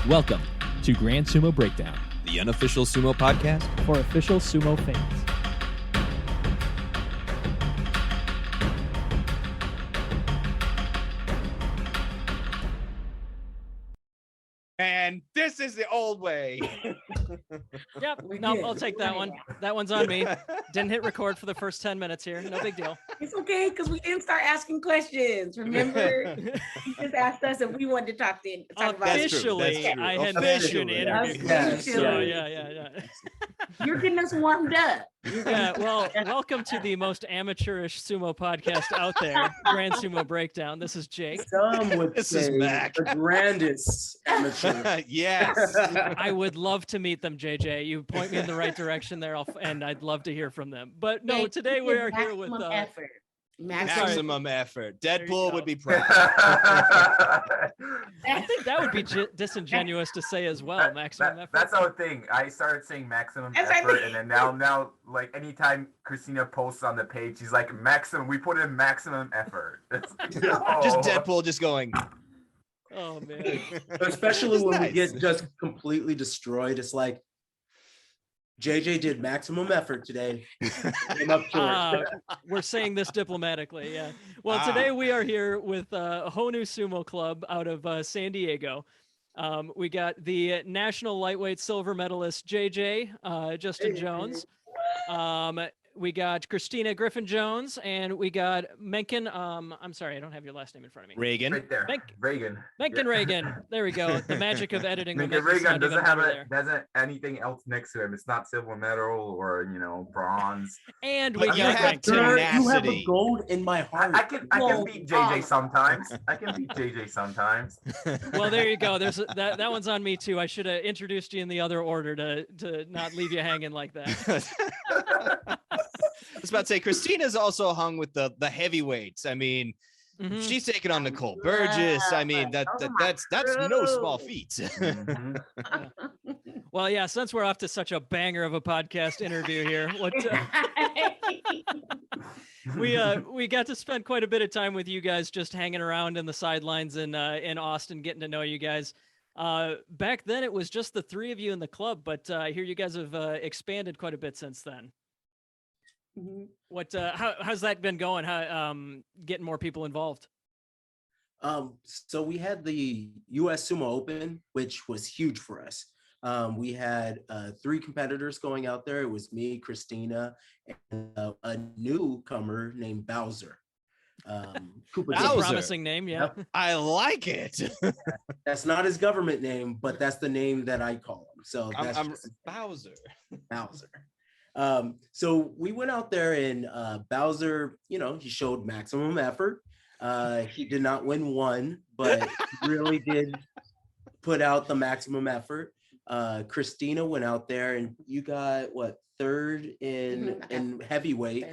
Welcome to Grand Sumo Breakdown, the unofficial sumo podcast for official sumo fans. And this is the old way. Yep. No, I'll take that one. That one's on me. Didn't hit record for the first 10 minutes here. No big deal. It's okay, because we didn't start asking questions. Remember, you just asked us if we wanted to talk about Officially, I had mentioned interview. So, yeah. You're getting us warmed up. Yeah, well, welcome to the most amateurish sumo podcast out there, Grand Sumo Breakdown. This is Jake. Some would This say is Mac. the grandest amateur. Yes. I would love to meet them, JJ. You point me in the right direction there, and I'd love to hear from them. But no, today we are here with effort. Maximum effort. Deadpool would be proud. I think that would be disingenuous to say as well. Maximum effort. That's our thing. I started saying maximum effort, and then now, like anytime Christina posts on the page, she's like maximum. We put in maximum effort. Just Deadpool, just going. Oh man. Especially when nice. we get just completely destroyed. It's like JJ did maximum effort today. Came up short. We're saying this diplomatically, yeah. Well, today we are here with Honu Sumo Club out of San Diego. We got the national lightweight silver medalist JJ, Justin Jones. We got Christina Griffin-Jones, and we got Mengkin. I'm sorry, I don't have your last name in front of me. Reagan. Right there. Reagan. Mengkin Reagan. There we go. The magic of editing. will make this Reagan sound even doesn't have better there. doesn't anything else next to him. It's not silver medal or bronze. And we But you got have Mengkin. Sir, you have a tenacity. gold in my heart. I can beat JJ sometimes. I can beat JJ sometimes. Well, there you go. There's that one's on me too. I should have introduced you in the other order to not leave you hanging like that. I was about to say, Christina's also hung with the heavyweights. I mean, Mhm. she's taking on Nicole Burgess. I mean, that's no small feat. Mhm. Well, yeah, since we're off to such a banger of a podcast interview here, we got to spend quite a bit of time with you guys just hanging around in the sidelines in Austin, getting to know you guys. Back then it was just the three of you in the club, but I hear you guys have expanded quite a bit since then. Mhm. How's that been going? How getting more people involved? So we had the US Sumo Open, which was huge for us. We had 3 competitors going out there. It was me, Christina, and a newcomer named Bowser. Cooper That's a Bowser. promising name, yeah. Yep. I like it. That's not his government name, but that's the name that I call him. So that's I'm just Bowser. Bowser. So we went out there and Bowser, he showed maximum effort. He did not win one, but he really did put out the maximum effort. Christina went out there and you got what, third in heavyweight,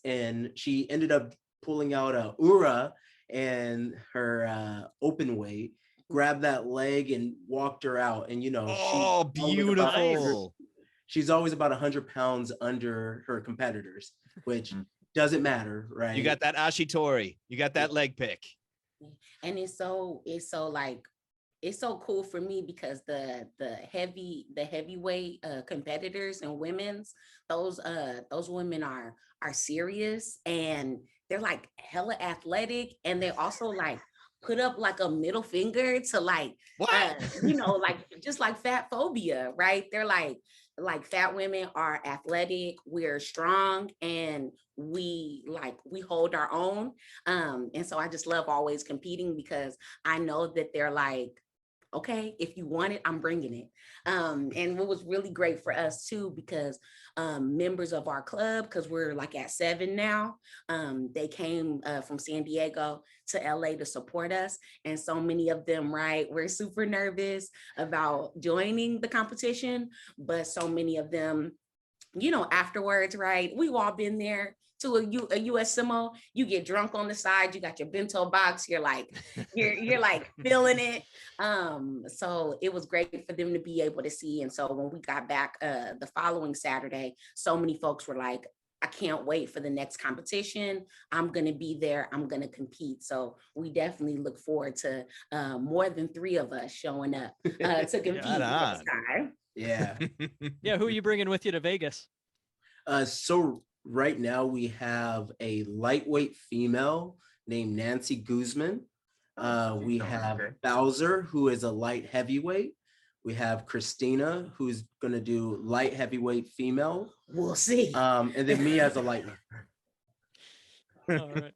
and she ended up pulling out a Ura and her open weight, grabbed that leg and walked her out. And Oh, beautiful. She's always about 100 pounds under her competitors, which doesn't matter, right? You got that Ashitori. You got that leg pick. And it's so cool for me because the heavyweight competitors and women's, those women are serious, and they're like hella athletic, and they also like put up like a middle finger to like just like fat phobia, right? They're like fat women are athletic, we're strong, and we hold our own. And so I just love always competing because I know that they're like, okay, if you want it, I'm bringing it. And it was really great for us too, because members of our club, because we're like at 7 now, they came from San Diego to LA to support us. And so many of them, right, we're super nervous about joining the competition, but so many of them, afterwards, right, we've all been there to a US Sumo, you get drunk on the side, you got your bento box, you're like feeling it. So it was great for them to be able to see. And so when we got back the following Saturday, so many folks were like, I can't wait for the next competition. I'm going to be there. I'm going to compete. So we definitely look forward to more than 3 of us showing up to compete next time. Yeah. Yeah, who are you bringing with you to Vegas? So right now we have a lightweight female named Nancy Guzman. We have Bowser, who is a light heavyweight. We have Christina, who's going to do light heavyweight female. We'll see. And then me as a lightweight. All right.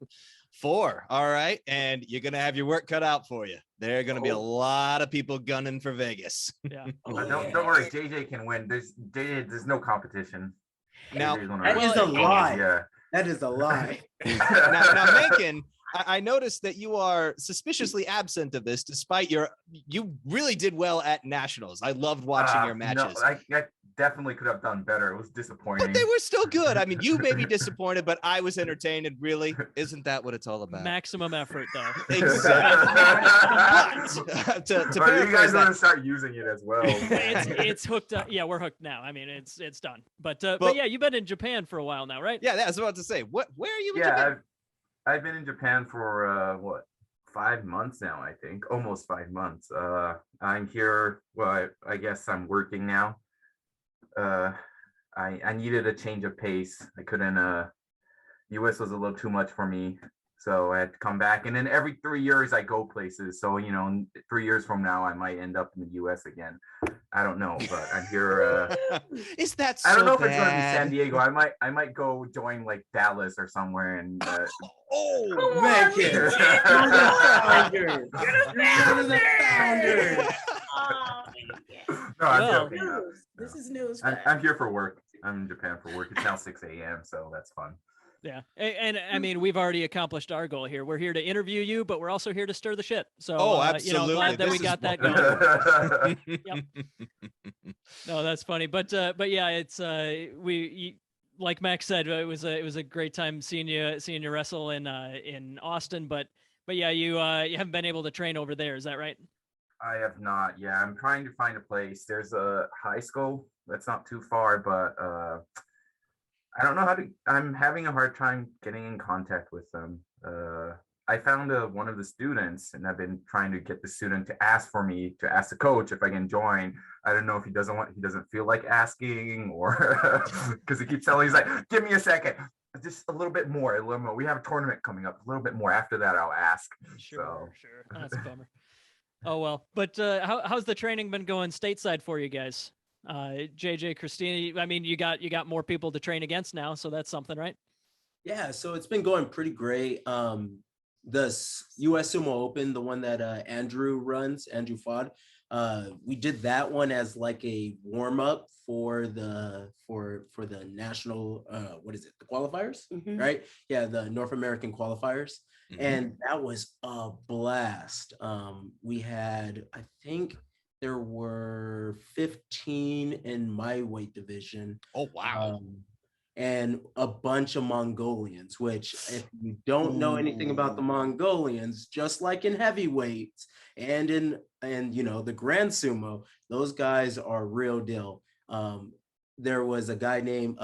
4. All right. And you're going to have your work cut out for you. There are going to be a lot of people gunning for Vegas. Yeah. Don't worry, JJ can win. There's no competition. Now, that is a lie. Yeah. That is a lie. now Mengkin, I noticed that you are suspiciously absent of this, despite you really did well at nationals. I loved watching your matches. No, I definitely could have done better. It was disappointing. But they were still good. I mean, you may be disappointed, but I was entertained, and really, isn't that what it's all about? Maximum effort, though. Exactly. But, to you guys want to start using it as well. It's hooked up. Yeah, we're hooked now. I mean, it's done. But yeah, you've been in Japan for a while now, right? Yeah, I was about to say, where are you in Japan? I've been in Japan for 5 months now, I think, almost 5 months. I'm here. Well, I guess I'm working now. I needed a change of pace. I couldn't. US was a little too much for me, so I had to come back. And then every 3 years I go places. So 3 years from now I might end up in the US again. I don't know, but I'm here. Is that so I don't know bad? if it's gonna be San Diego. I might go join like Dallas or somewhere and. Mengkin. You're the founder. No, I'm joking. This is news. I'm here for work. I'm in Japan for work. It's now 6 a.m., so that's fun. Yeah, and I mean, we've already accomplished our goal here. We're here to interview you, but we're also here to stir the shit. So, absolutely. Glad that we got that going. Yep. No, that's funny, but yeah, it's like Max said, it was a great time seeing you wrestle in Austin, but yeah, you haven't been able to train over there. Is that right? I have not. Yeah, I'm trying to find a place. There's a high school that's not too far, but I don't know how to. I'm having a hard time getting in contact with them. I found one of the students, and I've been trying to get the student to ask the coach if I can join. I don't know if he doesn't feel like asking, or because he keeps telling, he's like, give me a second, just a little bit more. We have a tournament coming up, a little bit more. After that, I'll ask. Sure. That's a bummer. Oh well, but how's the training been going stateside for you guys? JJ, Christina, I mean, you got more people to train against now, so that's something, right? Yeah, so it's been going pretty great. The US Sumo Open, the one that Andrew Fod, we did that one as like a warm up for the national the qualifiers, right? Yeah, the North American qualifiers. And that was a blast. We had, I think there were 15 in my weight division. Oh wow. And a bunch of Mongolians, which if you don't know anything about the Mongolians, just like in heavyweights and the Grand Sumo, those guys are real deal. There was a guy named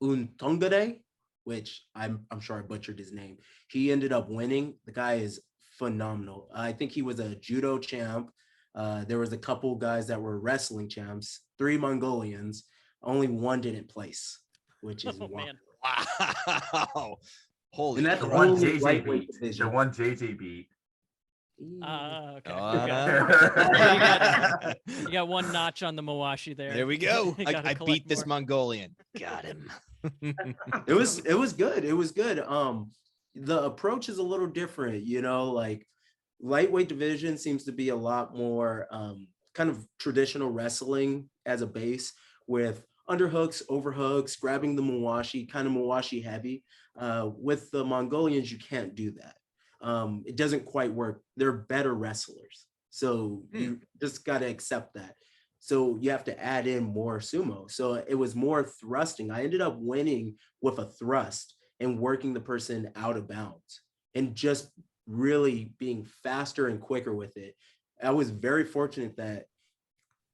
Untongade, which I'm sure I butchered his name. He ended up winning. The guy is phenomenal. I think he was a judo champ. There was a couple guys that were wrestling champs, 3 Mongolians, only one didn't place, which is man. Wow. Holy. And that's the one JJ beat. The one JJ beat. Okay. You got one notch on the Mawashi there. There we go. I beat this Mongolian. Got him. It was good. It was good. The approach is a little different, like lightweight division seems to be a lot more kind of traditional wrestling as a base, with underhooks, overhooks, grabbing the Mawashi, kind of Mawashi heavy. With the Mongolians, you can't do that. It doesn't quite work. They're better wrestlers. So you just got to accept that. So you have to add in more sumo. So it was more thrusting. I ended up winning with a thrust and working the person out of bounds and just really being faster and quicker with it. I was very fortunate that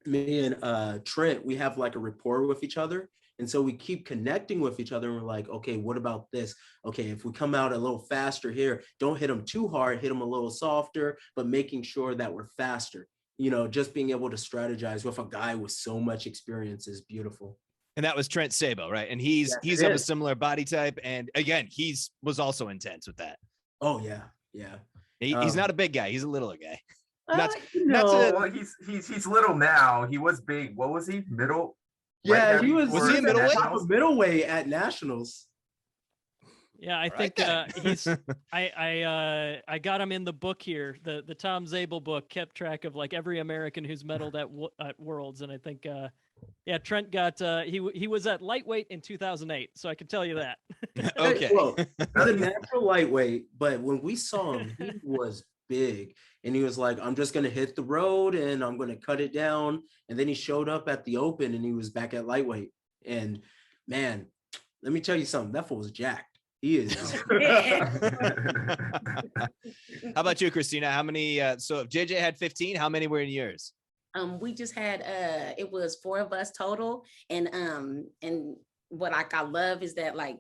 me and Trent, we have like a rapport with each other. And so we keep connecting with each other and we're like, okay, what about this? Okay, if we come out a little faster here, don't hit them too hard, hit them a little softer, but making sure that we're faster. You know, just being able to strategize with a guy with so much experience is beautiful. And that was Trent Sabo, right? And he's of a similar body type. And again, was also intense with that. Oh yeah, yeah. He's not a big guy. He's a little guy. Well, he's little now. He was big. What was he? Middle? Yeah, right he was he a middleweight? Middleweight at nationals. Yeah, I think he's. I got him in the book here. The Tom Zabel book kept track of like every American who's medaled at Worlds, and I think Trent got he was at lightweight in 2008, so I can tell you that. Okay. Well, he's a natural lightweight, but when we saw him, he was big, and he was like, I'm just gonna hit the road and I'm gonna cut it down. And then he showed up at the Open and he was back at lightweight. And man, let me tell you something, that fool was jacked. He is. How about you, Christina? How many? So if JJ had 15, how many were in yours? We just had it was 4 of us total, and what I love is that like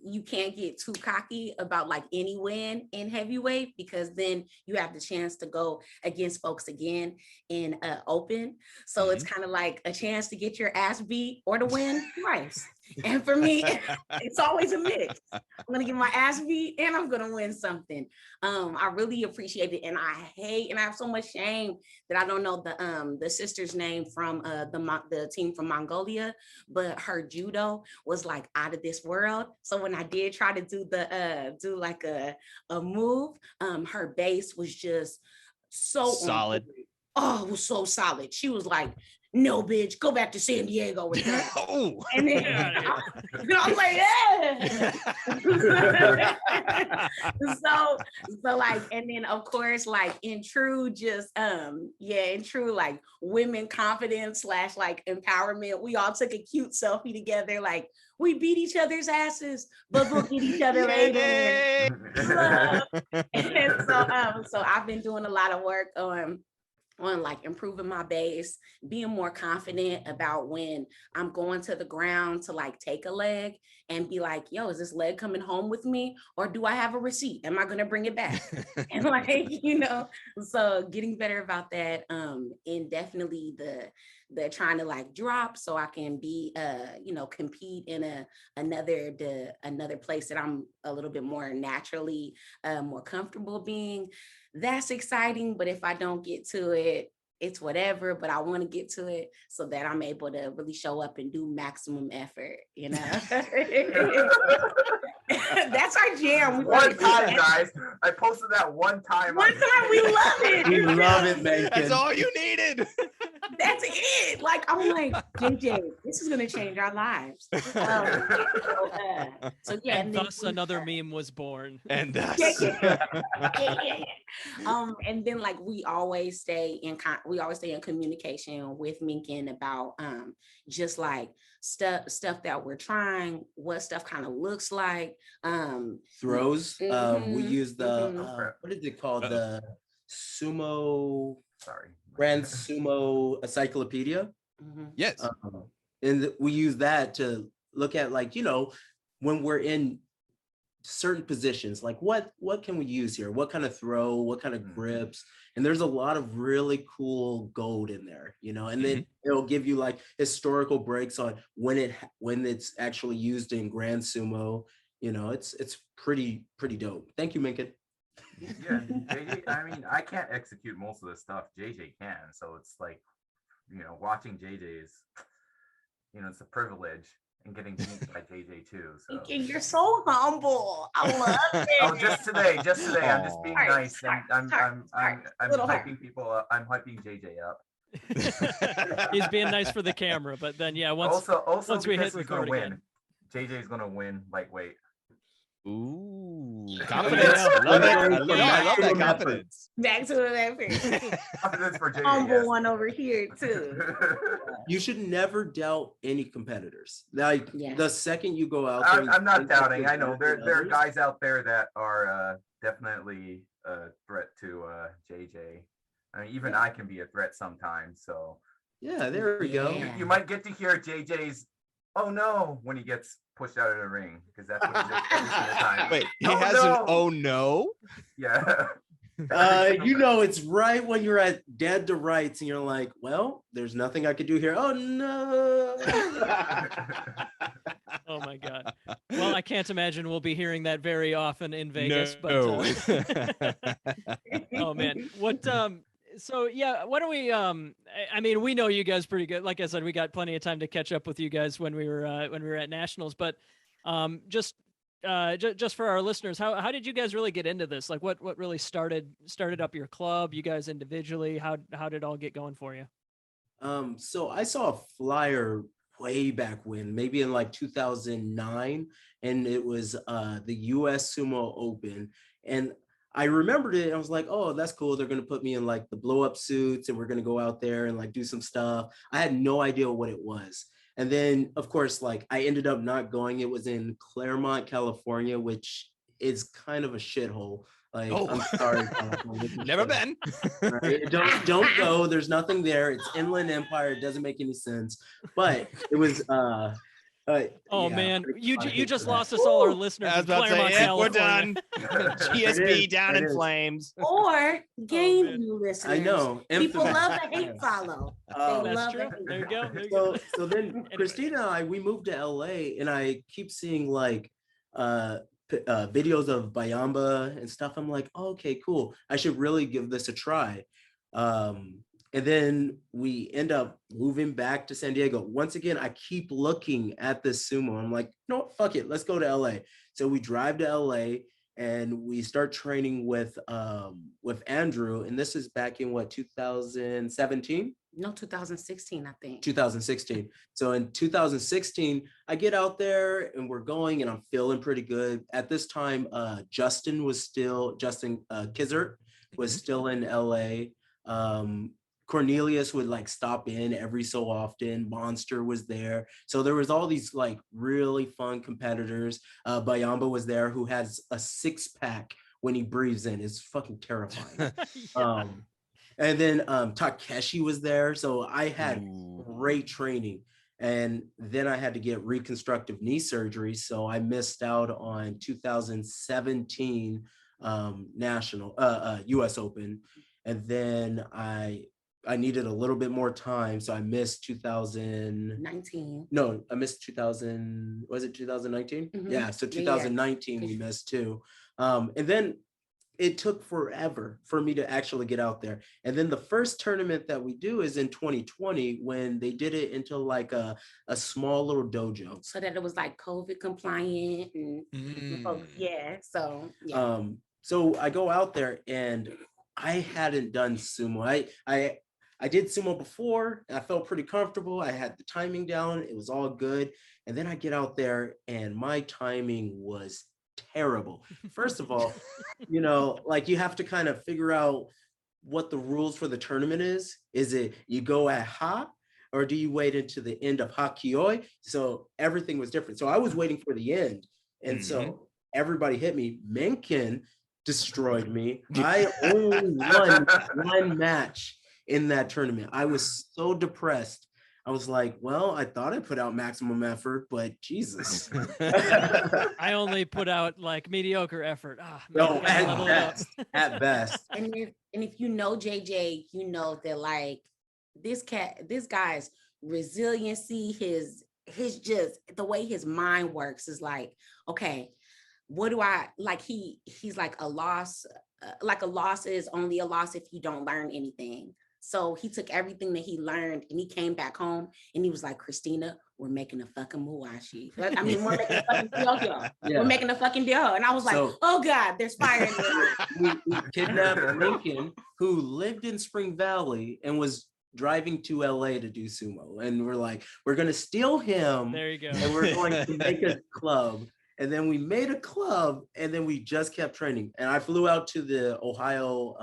you can't get too cocky about like any win in heavyweight, because then you have the chance to go against folks again in Open. So it's kind of like a chance to get your ass beat or to win twice. And for me, it's always a mix. I'm gonna get my ass beat and I'm gonna win something. I really appreciate it, and I have so much shame that I don't know the sister's name from the team from Mongolia, but her judo was like out of this world. So when I did try to do do like a move, her base was just so solid. Oh, it was so solid. She was like, no, bitch, go back to San Diego with that. Oh. And then I was like, yeah. so like, and then of course, like in true like women confidence / like empowerment, we all took a cute selfie together. Like we beat each other's asses, but we'll get each other later. And so I've been doing a lot of work on like improving my base, being more confident about when I'm going to the ground to like take a leg and be like, yo, is this leg coming home with me? Or do I have a receipt? Am I going to bring it back? And like, so getting better about that. And definitely the trying to like drop so I can be, compete in another place that I'm a little bit more naturally more comfortable being. That's exciting, but if I don't get to it, it's whatever, but I want to get to it so that I'm able to really show up and do maximum effort, That's our jam. One time, guys. I posted that one time. One time, we love it. We love it, Mengkin. That's all you needed. That's it. Like, I'm like, JJ, this is going to change our lives. So yeah. And thus another meme was born. And thus. And then like we always stay in communication with Mengkin about just like stuff that we're trying, what stuff kind of looks like. Throws. We use the what is it called? The Sumo. Grand Sumo Encyclopedia. Yes. And we use that to look at like, when we're in certain positions, like what can we use here? What kind of throw, what kind of grips? And there's a lot of really cool gold in there, and then it'll give you like historical breaks on when it's actually used in Grand Sumo. It's pretty dope. Thank you, Mengkin. Yeah, JJ, I mean, I can't execute most of the stuff. JJ can, so it's like, watching JJ is, it's a privilege, and getting beat by JJ too. So you're so humble. I love it. Oh, just today, I'm just being nice, and I'm hyping people up. I'm hyping JJ up. He's being nice for the camera, but then once we hit record again, JJ's gonna win lightweight. Ooh, confidence. Love it. I love that confidence. Back to the Confidence for JJ. Humble one over here too. You should never doubt any competitors. Like the second you go out there, I'm not doubting. I know there are guys out there that are definitely a threat to JJ. I mean, even I can be a threat sometimes. So yeah, there we go. You might get to hear JJ's oh no, when he gets pushed out of the ring, because that's what he does every single time. Wait, he Oh, has no. an oh no? Yeah. You know, it's right when you're at dead to rights and you're like, well, there's nothing I could do here. Oh no. Oh my God. Well, I can't imagine we'll be hearing that very often in Vegas, No. oh man. What so yeah, why don't we I mean, we know you guys pretty good. Like I said, we got plenty of time to catch up with you guys when we were at nationals, but just for our listeners, how did you guys really get into this? Like what really started up your club, you guys individually? How did it all get going for you? So I saw a flyer way back when, maybe in like 2009, and it was the US Sumo Open. And I remembered it. And I was like, oh, that's cool. They're going to put me in like the blow up suits and we're going to go out there and like do some stuff. I had no idea what it was. And then, of course, like I ended up not going. It was in Claremont, California, which is kind of a shithole. Like, I'm sorry, California. Never been. Right? Don't go. There's nothing there. It's Inland Empire. It doesn't make any sense. But it was. Oh yeah, man, you just that. lost us all our listeners. I was in about to say, Claremont, we're California. done. GSB down It in is. flames. Or game man. view listeners. I know. People Infamous. love a hate follow. They That's love true. a hate There you go. There you So go. so then Christina and I, we moved to LA, and I keep seeing like videos of Bayamba and stuff. I'm like, oh, okay, cool. I should really give this a try. And then we end up moving back to San Diego. Once again, I keep looking at this sumo. I'm like, no, fuck it, let's go to LA. So we drive to LA and we start training with Andrew. And this is back in what, 2017? No, 2016, I think. 2016. So in 2016, I get out there and we're going and I'm feeling pretty good. At this time, Justin Kizert was still in LA. Cornelius would like stop in every so often. Monster was there. So there was all these like really fun competitors. Bayamba was there, who has a 6-pack when he breathes in. It's fucking terrifying. Yeah. And then Takeshi was there. So I had great training. And then I had to get reconstructive knee surgery. So I missed out on 2017 US Open. And then I needed a little bit more time. So I missed 2019. No, I missed 2000. Was it 2019? Mhm. Yeah. So 2019 we missed too. And then it took forever for me to actually get out there. And then the first tournament that we do is in 2020, when they did it into like a small little dojo. So that it was like COVID compliant and folks, yeah. So yeah. So I go out there and I hadn't done sumo. I did sumo before and I felt pretty comfortable. I had the timing down. It was all good. And then I get out there and my timing was terrible. First of all, you know, like you have to kind of figure out what the rules for the tournament is. Is it you go at ha, or do you wait into the end of ha kioi? So everything was different. So I was waiting for the end. And so everybody hit me. Mengkin destroyed me. I only won one match in that tournament. I was so depressed. I was like, well, I thought I put out maximum effort, but Jesus. I only put out like mediocre effort. No, Man, at best. And if you know JJ, you know that like this guy's resiliency, his just the way his mind works is like, okay, what do I like? He's like a loss is only a loss if you don't learn anything. So he took everything that he learned and he came back home and he was like, Christina, we're making a fucking muwashi. I mean, we're making a fucking deal. Yeah. We're making a fucking deal. And I was like, oh God, there's fire in there. We kidnapped Mengkin, who lived in Spring Valley and was driving to LA to do sumo. And we're like, we're going to steal him. There you go. And we're going to make a club. And then we made a club and then we just kept training. And I flew out to the Ohio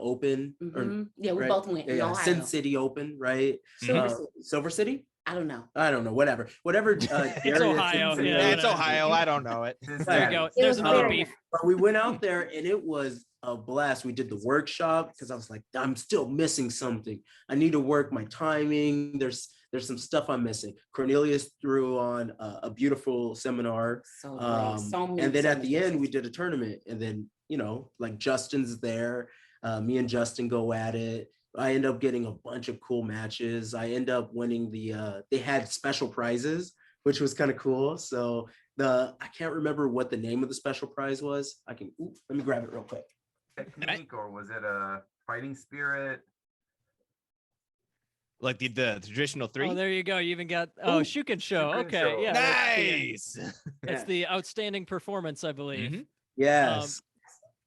Open. Mm-hmm. Yeah, we right? both went. Yeah, Sin City Open, right? Silver City? I don't know. Whatever. It's Ohio. Yeah, it's Ohio. I don't know it. There you go. There's a little beef. But we went out there and it was a blast. We did the workshop because I was like, I'm still missing something. I need to work my timing. There's there's some stuff I'm missing. Cornelius threw on a beautiful seminar. So great. So many And then at the seminars. end, we did a tournament. And then, like Justin's there. Me and Justin go at it. I end up getting a bunch of cool matches. I end up winning they had special prizes, which was kind of cool. So I can't remember what the name of the special prize was. Let me grab it real quick. Technique, or was it a fighting spirit? Like the traditional 3? Oh, there you go. You even got Shuken Show. Shuken Okay, Show. yeah. Nice. That's the outstanding performance, I believe. Mhm. Yes.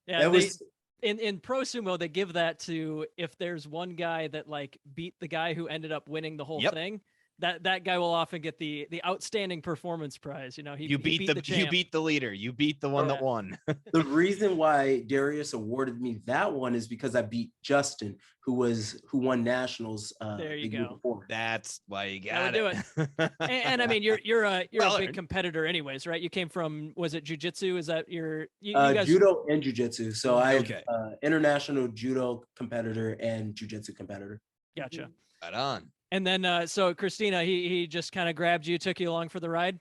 Yeah, that was in pro sumo they give that to if there's one guy that like beat the guy who ended up winning the whole Yep. thing. That guy will often get the outstanding performance prize. You beat the champ. you beat the leader. You beat the one that Yeah. won. the reason why Darius awarded me that one is because I beat Justin, who won nationals There you the year go. before. That's why you That got would it. and I mean you're a Well big earned. competitor anyways, right? You came from, was it jiu-jitsu? Is that you guys? Judo and jiu-jitsu. So I'm Okay. international judo competitor and jiu-jitsu competitor. Gotcha. Right on. And then so Christina, he just kind of grabbed you, took you along for the ride.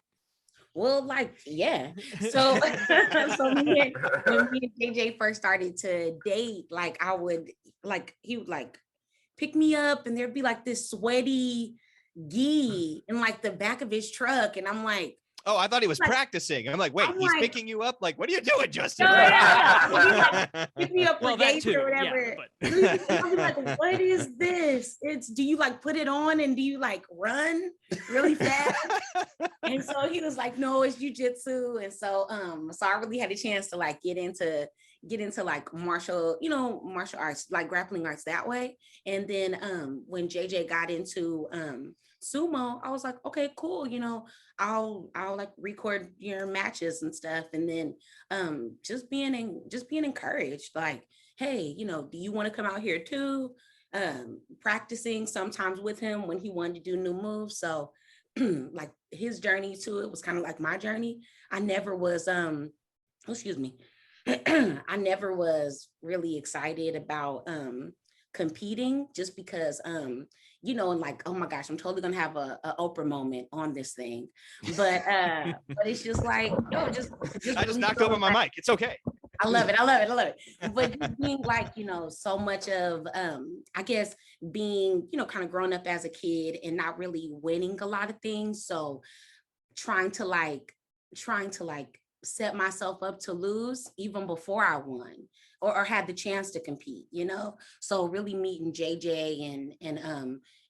Well, like, yeah. So, when me and JJ first started to date, like he would like pick me up and there'd be like this sweaty gi in like the back of his truck. And I'm like, Oh, I thought he was Like- practicing. I'm like, wait, I'm he's like- picking you up? Like, what are you doing, Justin? No, yeah. pick me up for Well, that dates too, or yeah, whatever. but- I'll be like, what is this? Do you like put it on and do you like run really fast? And so he was like, no, it's jujitsu. And so I really had a chance to like get into like martial arts, like grappling arts that way. And then when JJ got into sumo, I was like, okay, cool. I'll like record your matches and stuff. And then just being encouraged, like, hey, do you want to come out here too? Practicing sometimes with him when he wanted to do new moves. So like his journey to it was kind of like my journey. I never was I never was really excited about competing just because and like, oh my gosh, I'm totally gonna have a Oprah moment on this thing. But it's just like, I just really knocked over my mic. It's okay. I love it. But just being like, so much of I guess being, kind of growing up as a kid and not really winning a lot of things. So trying to like set myself up to lose even before I won or had the chance to compete, So really meeting JJ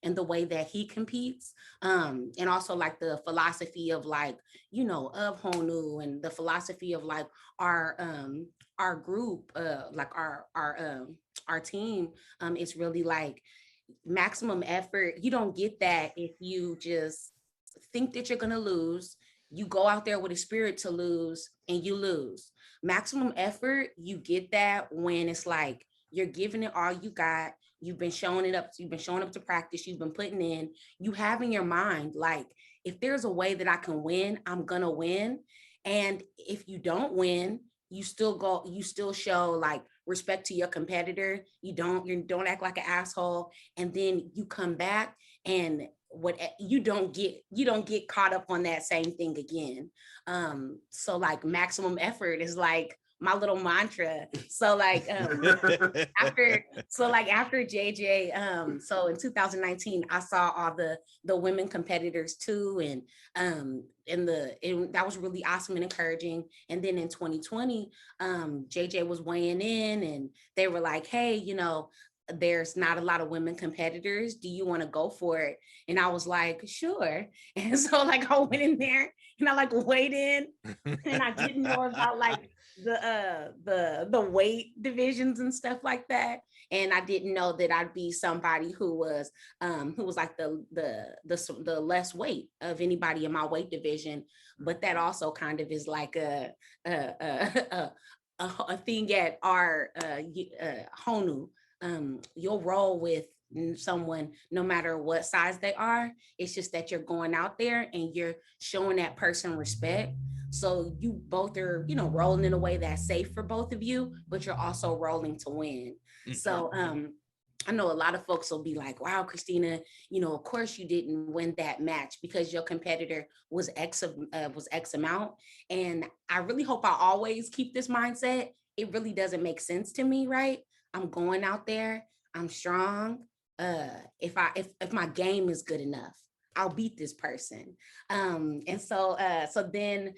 and the way that he competes, and also like the philosophy of like, of Honu and the philosophy of like our group, like our team, it's really like maximum effort. You don't get that if you just think that you're gonna lose. You go out there with a spirit to lose and you lose. Maximum effort, you get that when it's like you're giving it all you got. You've been showing up to practice, you've been putting in, you have in your mind, like, if there's a way that I can win, I'm gonna win. And if you don't win, you still show like respect to your competitor. You don't act like an asshole. And then you come back and you don't get caught up on that same thing again. So like maximum effort is like my little mantra. So like after JJ, so in 2019 I saw all the women competitors too, and that was really awesome and encouraging. And then in 2020 JJ was weighing in and they were like, hey, there's not a lot of women competitors. Do you want to go for it? And I was like, sure. And so like I went in there and I like weighed in and I didn't know about like the weight divisions and stuff like that. And I didn't know that I'd be somebody who was like the less weight of anybody in my weight division. But that also kind of is like a thing at our Honu. You'll roll with someone no matter what size they are. It's just that you're going out there and you're showing that person respect. So you both are, rolling in a way that's safe for both of you, but you're also rolling to win. So I know a lot of folks will be like, wow, Christina, of course you didn't win that match because your competitor was X amount. And I really hope I always keep this mindset. It really doesn't make sense to me, right? I'm going out there, I'm strong. If my game is good enough, I'll beat this person. And so then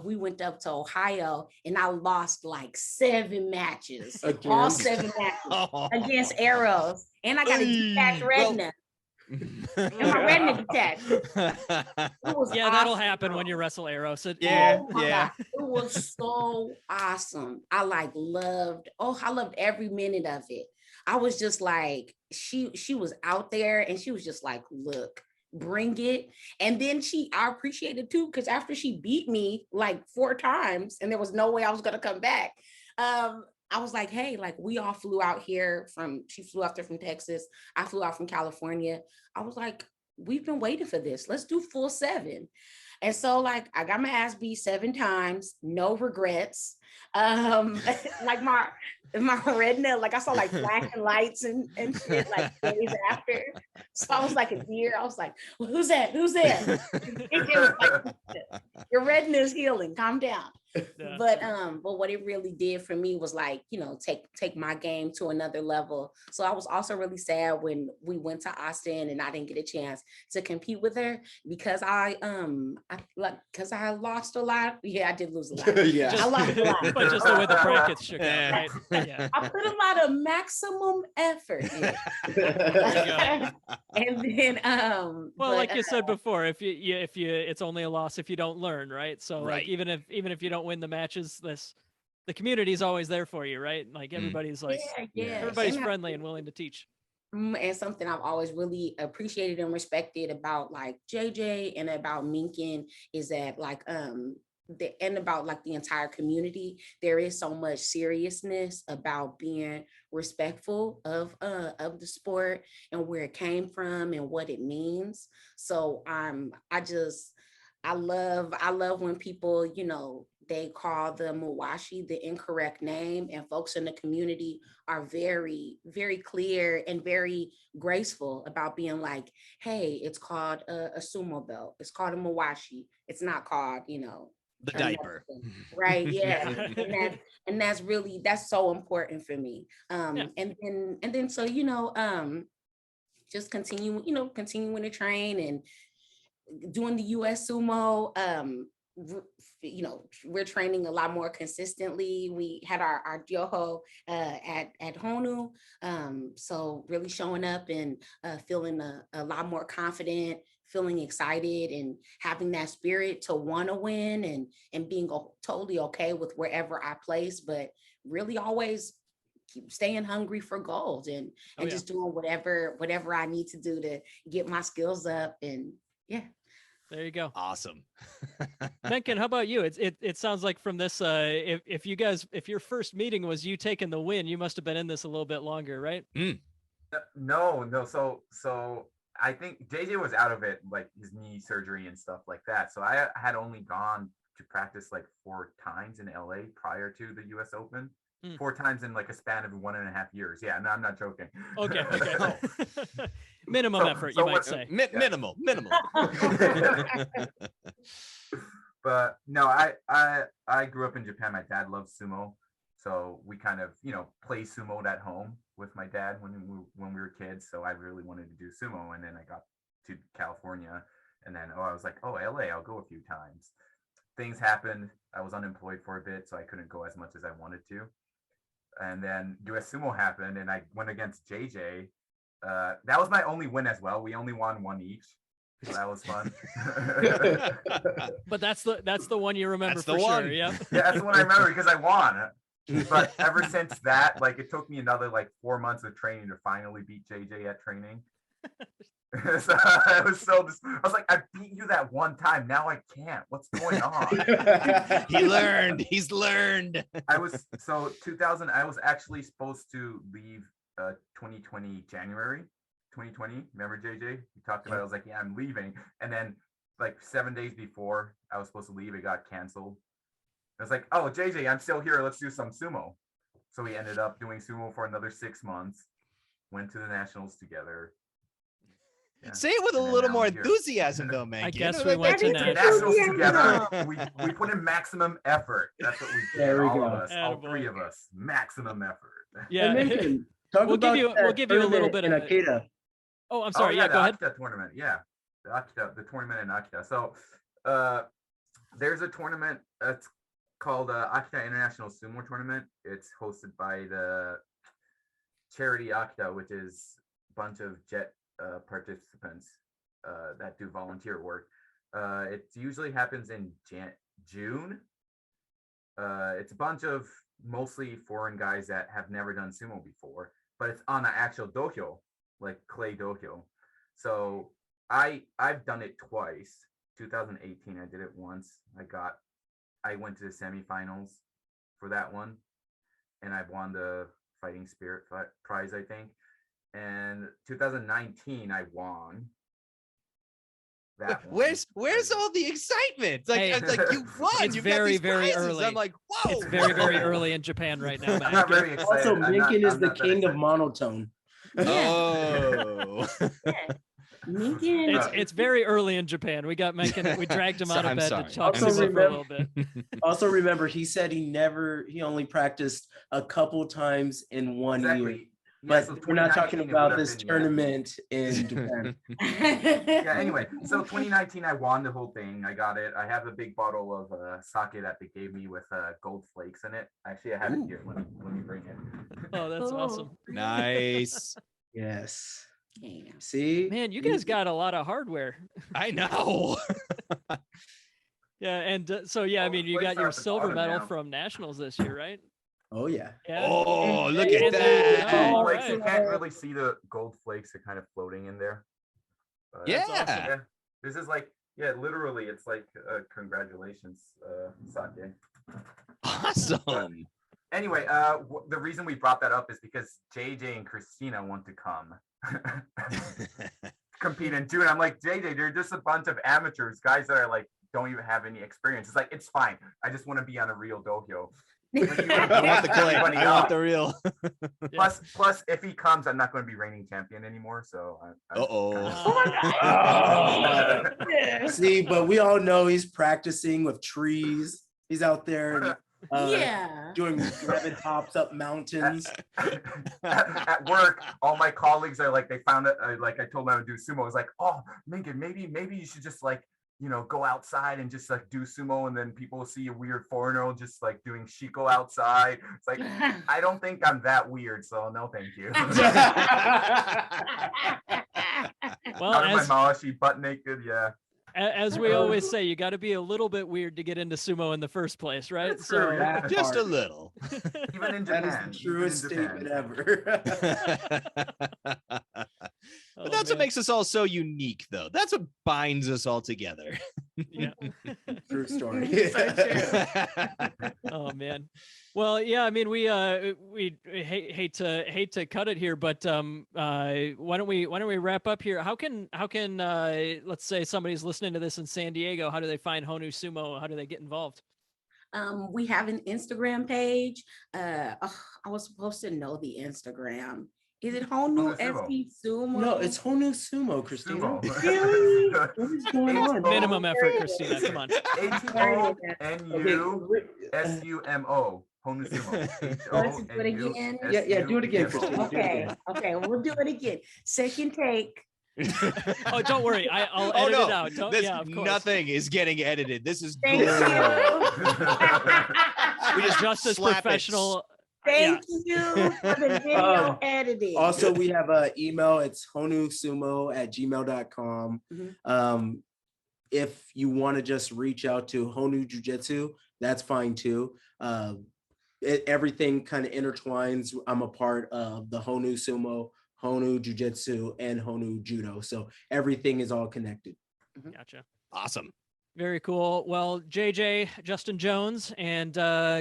we went up to Ohio and I lost like 7 matches, all 7 matches against arrows. And I got a detached retina. And my retina detached. That'll happen when you wrestle arrows. So, Oh my God. It was so awesome. I loved every minute of it. I was just like, she was out there and she was just like, look, bring it. And then I appreciated too, because after she beat me like 4 times and there was no way I was going to come back, I was like, hey, like we all flew out here she flew out there from Texas. I flew out from California. I was like, we've been waiting for this. Let's do full 7. And so like I got my ass beat 7 times, no regrets. Like my retina, like I saw like flashing lights and shit like days after. So I was like a deer. I was like, well, who's that? It was like, your retina is healing. Calm down. Yeah. But what it really did for me was like, take my game to another level. So I was also really sad when we went to Austin and I didn't get a chance to compete with her because I lost a lot. Yeah, I did lose a lot. Yeah. I lost a lot. But just the way the brackets shook out, right? Yeah. I put a lot of maximum effort in. And then like you said before, if you it's only a loss if you don't learn, right? So right. Like even if you don't win the matches, the community is always there for you, right? Like everybody's everybody's friendly and willing to teach. And something I've always really appreciated and respected about like JJ and about Mengkin is that like about like the entire community, there is so much seriousness about being respectful of the sport and where it came from and what it means. So I love when people, they call the Mawashi the incorrect name, and folks in the community are very, very clear and very graceful about being like, hey, it's called a sumo belt. It's called a Mawashi. It's not called, the diaper. Right. Yeah. and that's so important for me. And then so, just continuing to train and doing the US Sumo. We're training a lot more consistently. We had our Yoho at Honu. So really showing up and feeling a lot more confident, feeling excited and having that spirit to want to win and being totally okay with wherever I place, but really always keep staying hungry for gold and just doing whatever I need to do to get my skills up. And yeah. There you go. Awesome. Mengkin, how about you? It sounds like from this, if your first meeting was you taking the win, you must have been in this a little bit longer, right? No. So I think JJ was out of it, like his knee surgery and stuff like that. So I had only gone to practice like 4 times in LA prior to the US Open. 4 times in like a span of 1.5 years. Yeah, no, I'm not joking. Okay. Minimum effort, you might say. Minimal. But no, I grew up in Japan. My dad loves sumo, so we kind of play sumo at home with my dad when we were kids. So I really wanted to do sumo, and then I got to California, and then I was like, LA, I'll go a few times. Things happened. I was unemployed for a bit, so I couldn't go as much as I wanted to. And then US Sumo happened, and I went against JJ. That was my only win as well. We only won 1 each, so that was fun. But that's the one you remember for sure. Yeah, that's the one I remember because I won. But ever since that, like it took me another like 4 months of training to finally beat JJ at training. So I was like, I beat you that one time. Now I can't. What's going on? He's learned. I was 2000. I was actually supposed to leave 2020 January 2020. Remember JJ? We talked about it. I was like, yeah, I'm leaving. And then like 7 days before I was supposed to leave, it got canceled. I was like, oh JJ, I'm still here. Let's do some sumo. So we ended up doing sumo for another 6 months. went to the nationals together. Yeah. Say it with a And then little now more I'm here. enthusiasm, though, man. I guess we went That to is nationals. Nationals enthusiasm. together. We put in maximum effort. That's what we did. There we All of go. us, all Attaboy. three of us, maximum effort. Yeah. Hey, Mengkin, talk We'll give about you- that we'll give you a little tournament bit in of- Akita. Oh, I'm sorry. Oh, Yeah, the go ahead. Akita tournament. Yeah, the tournament in Akita. So, there's a tournament that's called Akita International Sumo Tournament. It's hosted by the charity Akita, which is a bunch of JET participants that do volunteer work. It usually happens in June. It's a bunch of mostly foreign guys that have never done sumo before, but it's on an actual dohyo, like clay dohyo. So I've done it twice. 2018, I did it once. I went to the semifinals for that one, and I won the Fighting Spirit prize, I think. And 2019, I won. That one. Where's all the excitement? Like, Hey, it's like you won. it's You very, got these very prizes. early. I'm like, whoa. It's very, very early in Japan right now, I'm man. not very excited. Also, I'm not- Mengkin is I'm the not that king of excited. monotone. Oh. Mengkin. It's very early in Japan. We got Mengkin. We dragged him out of I'm bed sorry. to talk Also sumo for a remember- little bit. Also, remember, he said he only practiced a couple times in 1 year. Exactly. Yeah, But so we're not 2019 talking it would about have this been, tournament in Japan. Yeah, anyway, so 2019, I won the whole thing. I got it. I have a big bottle of sake that they gave me with gold flakes in it. Actually, I have it here. Let me bring it. Oh, that's awesome. Nice. Yes. Yeah. See? Man, you guys got a lot of hardware. I know. Yeah, and so yeah, I All the mean, you got plates are your at the silver bottom medal now. from nationals this year, right? Oh, yeah. Yeah. Oh, look And at there you go. that. All Flakes, you right. can't really see the gold flakes. They're kind of floating in there. But, Yeah. yeah. This is like, yeah, literally, it's like congratulations, sake. Awesome. Anyway, the reason we brought that up is because JJ and Christina want to come compete in June. I'm like, JJ, they're just a bunch of amateurs, guys that are like, don't even have any experience. It's like, it's fine. I just want to be on a real dohyo. Like, you I want the clay. everybody I want up. the real. Plus, if he comes, I'm not going to be reigning champion anymore. So, Uh-oh. Oh, see, but we all know he's practicing with trees. He's out there Yeah. doing rabbit hops up mountains. At work, all my colleagues are like, they found it. Like I told them I would do sumo. I was like, oh, Mengkin, maybe you should just like, go outside and just like do sumo, and then people will see a weird foreigner just like doing shiko outside. It's like, I don't think I'm that weird, so no, thank you. Well, Out of my as mawashi, butt naked, yeah. as we always say, you got to be a little bit weird to get into sumo in the first place, right? That's true, So yeah. Just a part. little. Even in That Japan. is the truest even in statement Japan. ever. But that's what makes us all so unique, though. That's what binds us all together. yeah. True story. Oh man. Well, yeah. I mean, we hate to cut it here, but why don't we wrap up here? How can let's say somebody's listening to this in San Diego? How do they find Honu Sumo? How do they get involved? We have an Instagram page. I was supposed to know the Instagram. Is it Honu Honu Sumo. SC Sumo? No, it's Honu Sumo, Christina. Sumo. Really? What is going on? Minimum effort, Christina. Come on. HONUSUMO. Honu Sumo. Let's do it again. Yeah, do it again, Christina. Okay, we'll do it again. Second take. Oh, don't worry. I'll Oh, edit no. it out. Don't, This, yeah, of course. nothing is getting edited. This is Thank good. you. We just Just as slap it. professional. Thank you for the video editing. Also, we have an email. It's honusumo@gmail.com. If you want to just reach out to Honu Jiu-Jitsu, that's fine too. Everything kind of intertwines. I'm a part of the Honu Sumo, Honu Jiu-Jitsu, and Honu Judo. So everything is all connected. Gotcha. Awesome. Very cool. Well, JJ, Justin Jones, and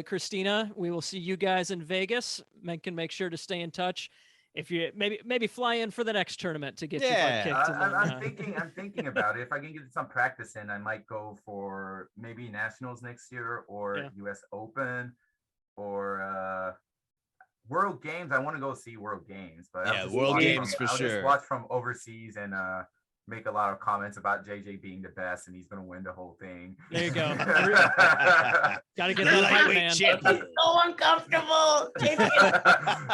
Christina, we will see you guys in Vegas. Mengkin, make sure to stay in touch. If you maybe fly in for the next tournament to get your butt kicked. and I'm then, thinking about it. If I can get some practice in, I might go for maybe nationals next year or Yeah. US Open or World Games, I want to go see World Games, but Yeah, World Games for I'll sure. just watch from overseas and make a lot of comments about JJ being the best and he's gonna win the whole thing. There you go. Gotta get that hype, man. It's so uncomfortable.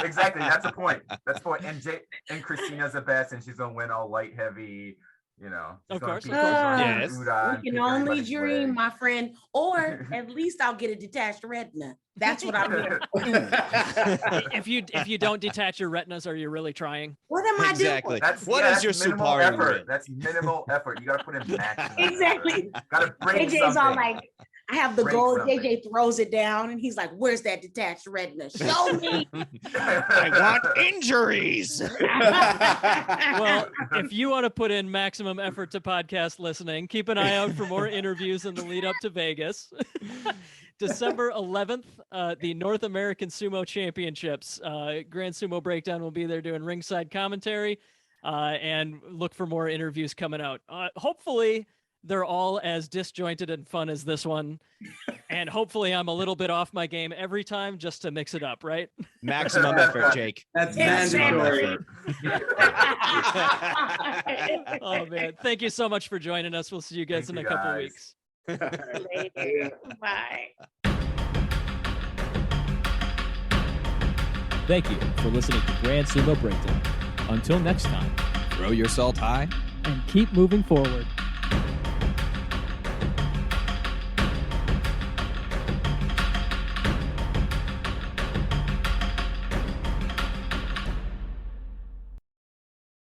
Exactly. That's the point. That's the point. And Christina's the best, and she's gonna win all light heavy. You know, Of course. Yes. We can only dream, my friend. Or at least I'll get a detached retina. That's what I'm doing. If you don't detach your retinas, are you really trying? What am I Exactly. doing? What is your minimal Supari effort? win? That's minimal effort. You gotta put in maximum. Exactly. Gotta bring JJ's something. all like, I have the Bring gold. something. JJ throws it down and he's like, where's that detached retina? Show me. I want injuries. Well, if you want to put in maximum effort to podcast listening, keep an eye out for more interviews in the lead up to Vegas. December 11th, the North American Sumo Championships. Grand Sumo Breakdown will be there doing ringside commentary, and look for more interviews coming out. Hopefully, they're all as disjointed and fun as this one. And hopefully I'm a little bit off my game every time just to mix it up, right? Maximum effort, Jake. That's Maximum mandatory. Oh, man. Thank you so much for joining us. We'll see you guys Thank in you, a couple guys. weeks. Later. Bye. Thank you for listening to Grand Sumo Breakdown. Until next time, Throw your salt high. and keep moving forward.